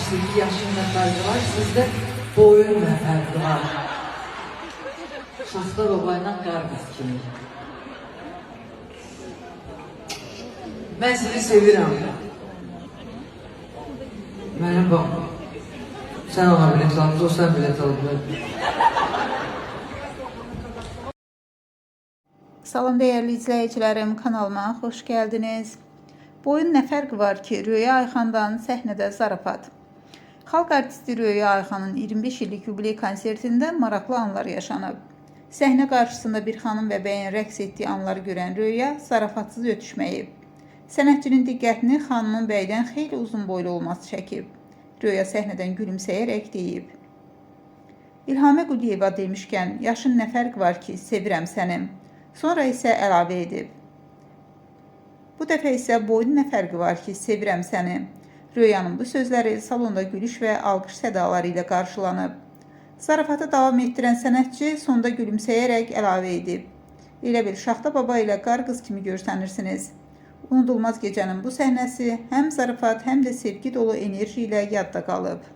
demişdi ki yaşın ne fərqi var, sizdə boyun ne fərqi var. Şaxta babayla qarqız kimi. Mən sizi sevirəm. Mənə bax, sən ona bilet aldın, o sən bilet aldın. Salam değerli izleyicilerim, kanalıma hoş geldiniz. Boyun ne fərqi var ki, Röya Ayxandan səhnədə zarafat. Xalq artisti Röya Ayxanın 25 illik yubiley konsertində maraqlı anlar yaşanıb. Səhnə qarşısında bir xanım və bəyin rəqs etdiyi anları görən Röya zarafatsız ötüşməyib. Sənətçinin diqqətini xanımın bəydən xeyli uzun boylu olması çəkib. Röya səhnədən gülümsəyərək deyib. İlhamə Quliyeva demişkən, yaşın nə fərqi var ki, sevirəm sənim. Sonra isə əlavə edib. Bu dəfə isə boyun nə fərqi var ki, sevirəm səni. Röyanın bu sözləri salonda gülüş və alqış sədaları ilə qarşılanıb. Zarafatı davam etdirən sənətçi sonda gülümsəyərək əlavə edib. Elə bil Şaxta baba ilə qarqız kimi görsənirsiniz. Unudulmaz gecənin bu səhnəsi həm zarafat, həm də sevgi dolu enerji ilə yadda qalıb.